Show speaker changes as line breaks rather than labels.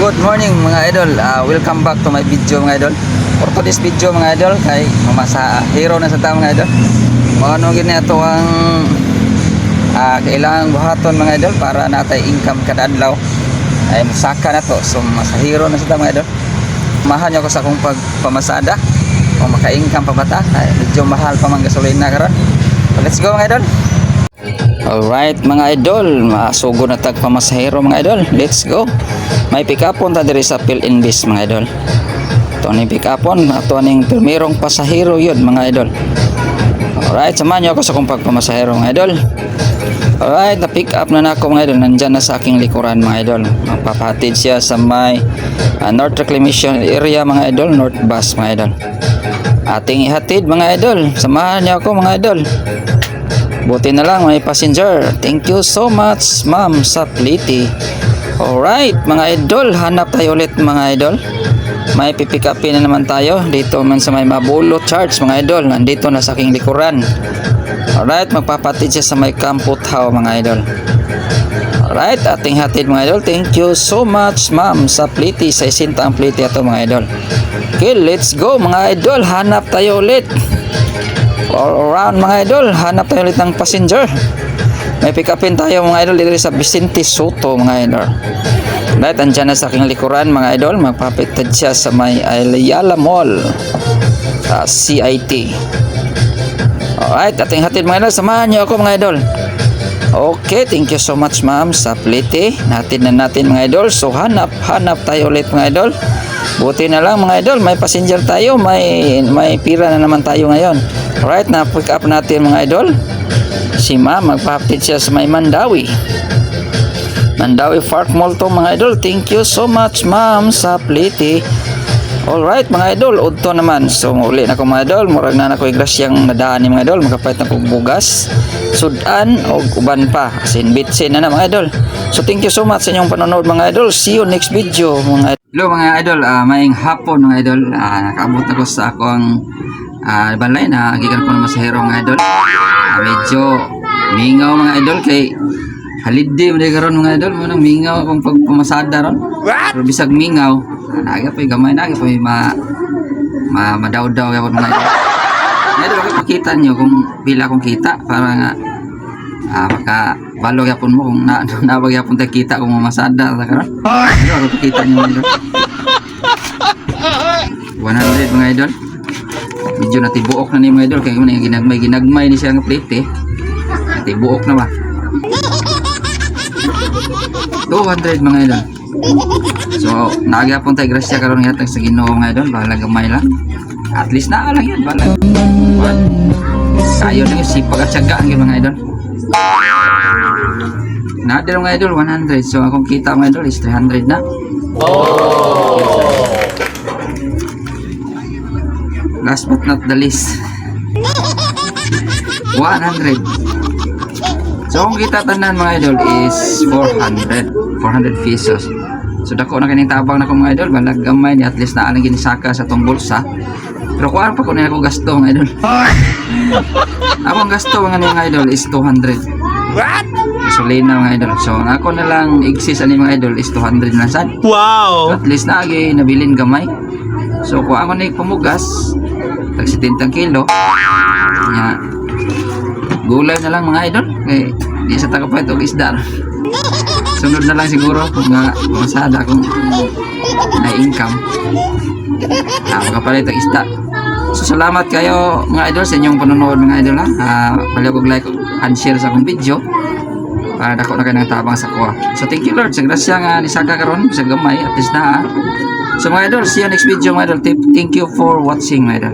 Good morning mga idol. Welcome back to my video mga idol. For today's video mga idol kay mamasa hero na sa tao mga idol. Mao gini ato ang kailangan buhaton mga idol para natay income kada adlaw. Ay masaka na to. So masa hero na sa tao mga idol. Mahal niyo ko sa akong pagpamasada. Kung maka-income pa bata, ay medyo mahal pa man gasolina karon. So, let's go mga idol. Alright mga idol, masugo na tag pamasahero mga idol. Let's go. May pick-upon ta diri sa fill-in base mga idol. Ito ni pick-upon, ato ning primerong pasahero yun mga idol. Alright, samahan niyo ako sa kong pagpamasahero mga idol. Alright, na-pick up na nako mga idol. Nandyan na sa aking likuran mga idol. Magpapahatid siya sa may North Reclamation area mga idol, North Bus mga idol. Ating ihatid mga idol. Samahan niyo ako mga idol. Buti na lang may passenger. Thank you so much ma'am sa Pliti. Alright mga idol, hanap tayo ulit mga idol. May pipick upin na naman tayo dito man sa may Mabulo Church mga idol. Nandito na sa aking likuran. Alright, magpapatid siya sa may Kamputhaw mga idol. Alright, ating hatid mga idol. Thank you so much ma'am sa Pliti. Sa isinta ang Pliti ato mga idol. Okay, let's go mga idol. Hanap tayo ulit. All around mga idol, hanap tayo ulit ng passenger. May pick upin tayo mga idol dito sa Vicente Soto mga idol. Right, andyan na sa aking likuran mga idol. Magpapitad siya sa may Ayala Mall, CIT. Alright, ating hatid mga idol. Samahan niyo ako mga idol. Okay, thank you so much ma'am sa Pliti. Natid na natin mga idol. So hanap tayo ulit mga idol. Buti na lang mga idol, may passenger tayo, may pira na naman tayo ngayon. Alright, na pick up natin mga idol. Si ma'am, magpapatid siya sa may Mandawi Park Mall to mga idol. Thank you so much ma'am sa Pliti. Alright mga idol, udto naman. So uli na ko mga idol, murag na ako igrasyang nadaan ni mga idol. Magkapait na kong bugas, sudan o uban pa. Bitsin na mga idol. So thank you so much sa inyong panonood mga idol. See you next video mga idol. Hello mga idol, maayong hapon mga idol. Nakaabot ako sa akong balay na gikan ko na masahero mga idol. Medyo mingaw mga idol kay haliddi mo karon mga idol. Munang mingaw akong pagpamasada ron. Pero bisag mingaw, naga pa gamay na pa madaw-daw gyapon mga idol. Mga idol, pakita niyo kung pila akong kita para nga maka balo yapon mo kung nabag yapon tayo kita kung mamasada sa karon. Ano ako pakita niyo mga idol. 100 mga idol. Medyo natibuok na ni mga idol kaya ginagmay ni siya ng plate natibuok na ba. 200 mga idol. So nagyapon tayo grasya karon yatag sa Ginoo mga idol. Bahala gamay lang. At least naa lang yan. Bahala. Sayo na yung sipag at syaga ang mga idol. Nadir mga idol 100. So akong kita mga idol is 300 na. Last but not the least 100. So akong kita tanan mga idol is 400 pesos. So dako na kaning tabang na ko mga idol. Balag gamay ni at least na alang ginisaka sa tong bulsa. Pero kuan pa ko na ako gasto mga idol. Akong gasto mga idol is 200. What? Gasolina mga idol. So ako na lang exist ani mga idol is 200 na sad. Wow. At least na agi nabilin gamay. So kuan ko na pamugas tag 70 kilo. Nya gulay na lang mga idol. Kay di sa taga pa ito isda. Sunod na lang siguro kung masada kung na income. Makapalit ang isda. So salamat kayo mga idol sa inyong panonood mga idol ha. Palihog og like and share sa akong video para dako na kayo ng tabang sa kuha. So thank you Lord sa grasya nga nisaka karon sa gamay at least na. So mga idol, see you next video mga idol. Thank you for watching mga idol.